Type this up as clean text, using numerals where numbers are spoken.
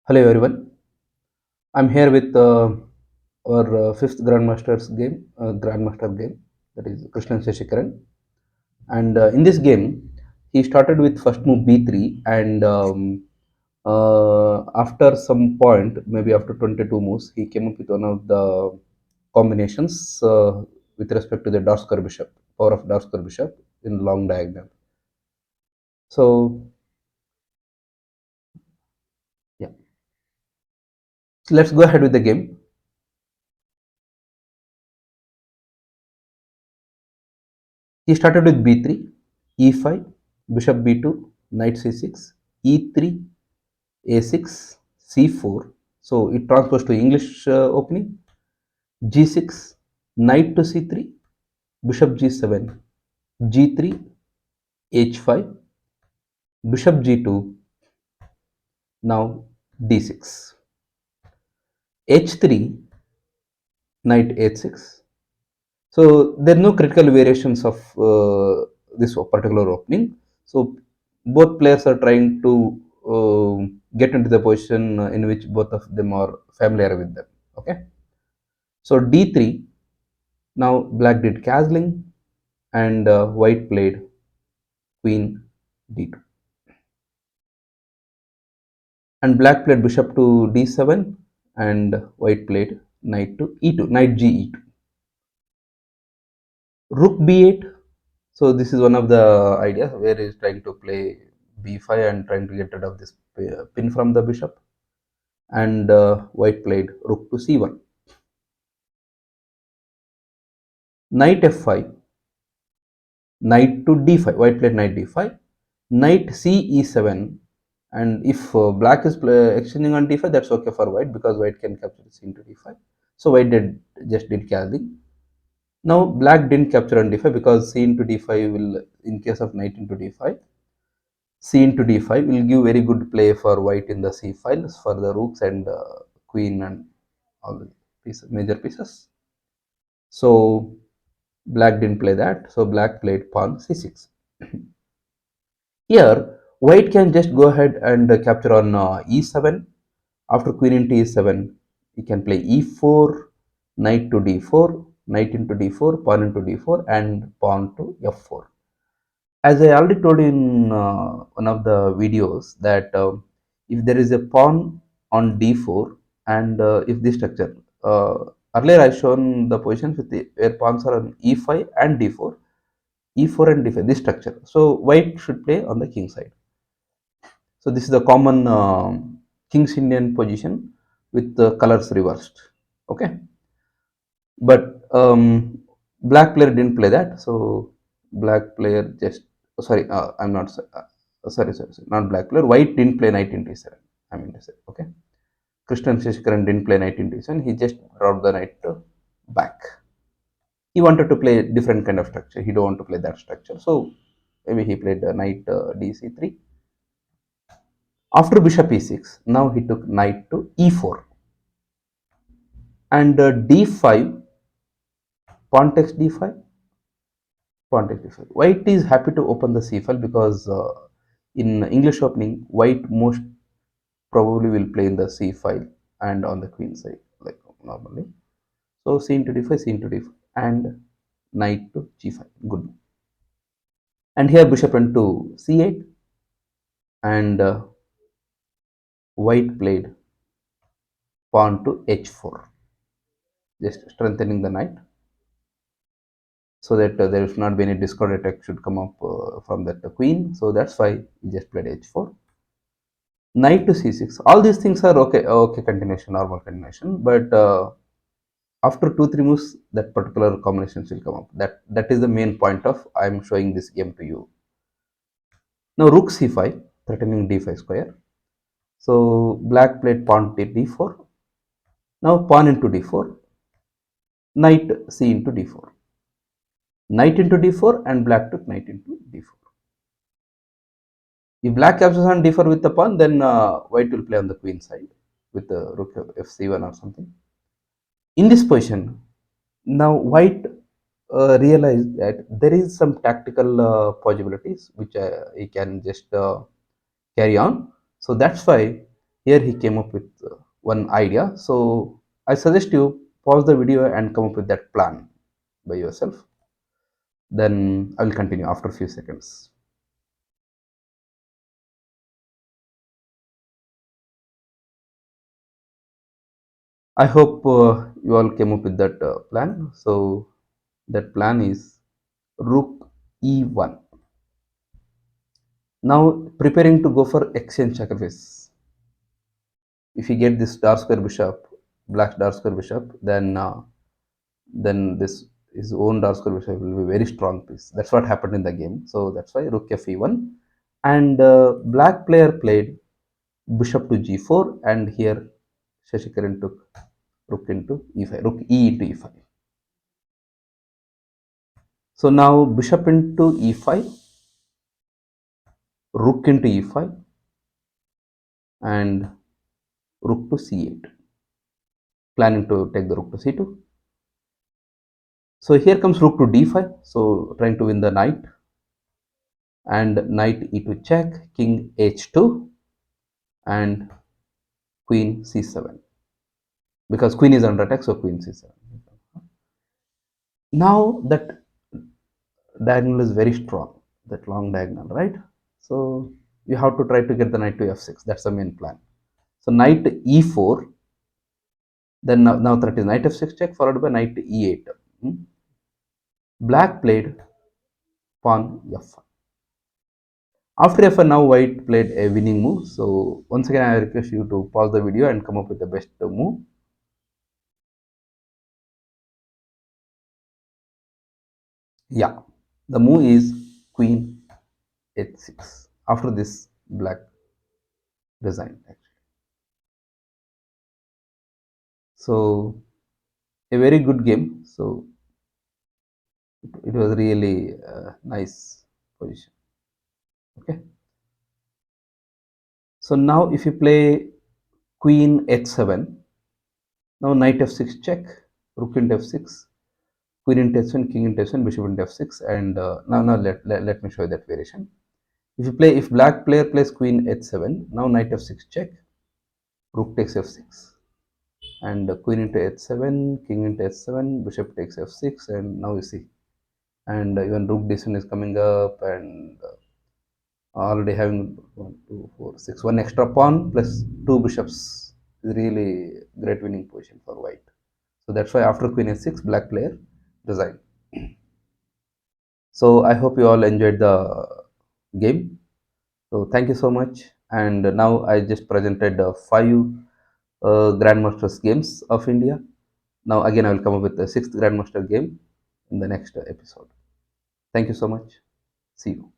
Hello everyone. I'm here with our fifth Grandmasters game, Grandmaster game, that is Krishnan Sasikiran. And in this game, he started with first move b3, and after some point, maybe after 22 moves, he came up with one of the combinations with respect to the Darsker Bishop, power of Darsker Bishop in long diagonal. So yeah, so let's go ahead with the game. He started with b3, e5, bishop b2, knight c6, e3, a6, c4. So it transfers to English opening. g6, knight to c3, bishop g7, g3, h5, bishop g2, now d6, h3, knight h6. So there are no critical variations of this particular opening. So both players are trying to get into the position in which both of them are familiar with them. Okay. So d3. Now black did castling, and white played queen d2, and black played bishop to d7, and white played knight to e2, knight g e2, rook b8. So this is one of the ideas where he is trying to play b5 and trying to get rid of this pin from the bishop, and white played rook to c1, knight f5, knight to d5, white played knight d5, knight c e7, and if black is extending on d5, that's okay for white because white can capture c into d5. So white just did castling. Now black didn't capture on d5 because c into d5 will, in case of knight into d5, c into d5 will give very good play for white in the c files for the rooks and queen and all the major pieces. So black didn't play that, so black played pawn c6. Here white can just go ahead and capture on e7. After queen into e7, he can play e4, knight to d4, knight into d4, pawn into d4, and pawn to f4. As I already told in one of the videos that if there is a pawn on d4, and if this structure, earlier I shown the positions with where pawns are on e5 and d4, e4 and d5, this structure. So white should play on the king side. So this is the common King's Indian position with the colors reversed. Okay, but black player didn't play that. So black player just sorry, I'm not sorry, not black player. White didn't play knight into e7. I mean to say, okay. Krishnan Sasikiran didn't play knight into e7. He just brought the knight back. He wanted to play different kind of structure. He don't want to play that structure. So maybe he played knight dc3. After bishop e6, now he took knight to e4, and d5, pawn takes d5, pawn takes d5. White is happy to open the c file because in English opening, white most probably will play in the c file and on the queen side like normally. So c into d5, c into d5, and knight to g5. Good. And here bishop went to c8, and white played pawn to h4, just strengthening the knight, so that there should not be any discord attack should come up from that queen. So that's why we just played h4. Knight to c6. All these things are okay continuation, normal continuation. But after 2-3 moves, that particular combinations will come up. That is the main point of I am showing this game to you. Now rook c5, threatening d5 square. So black played pawn to d4. Now pawn into d4, knight c into d4, knight into d4, and black took knight into d4. If black captures on d4 with the pawn, then white will play on the queen side with the rook fc1 or something. In this position, now white realized that there is some tactical possibilities which he can just carry on. So that's why Here he came up with one idea. So I suggest you pause the video and come up with that plan by yourself. Then I will continue after a few seconds. I hope you all came up with that plan. So that plan is Rook E1. Now preparing to go for exchange sacrifice. If you get this dark square bishop, black dark square bishop, then this his own dark square bishop will be very strong piece. That's what happened in the game. So that's why Rook F1, and black player played bishop to G4, and here Sasikiran took Rook into E5, Rook E into E5. So now bishop into E5, Rook into E5, and Rook to C8, planning to take the Rook to C2. So here comes Rook to D5, so trying to win the knight, and knight E2 check, King H2, and Queen C7, because Queen is under attack, so Queen C7. Now that diagonal is very strong, that long diagonal, right? So you have to try to get the knight to F6. That's the main plan. So knight E4, then now threat is knight F6 check followed by knight E8. Black played pawn F1. After F1, now white played a winning move. So once again, I request you to pause the video and come up with the best move. Yeah, the move is Queen H6. After this, black resigned actually. So a very good game. So it was really nice position. Okay. So now if you play Queen H7, now knight F6 check, Rook into F6, Queen into H1, King into H1, Bishop into F6, and now let me show you that variation. If black player plays Queen H7, now knight F6 check, Rook takes F6, and Queen into H7, King into H7, Bishop takes F6, and now you see, and even Rook D7 is coming up, and already having 1 extra pawn plus 2 bishops is really great winning position for white. So that's why after Queen H6, black player resigned. So I hope you all enjoyed the game. So thank you so much. And now I just presented 5 Grandmasters games of India. Now again I will come up with the 6th Grandmaster game in the next episode. Thank you so much. See you.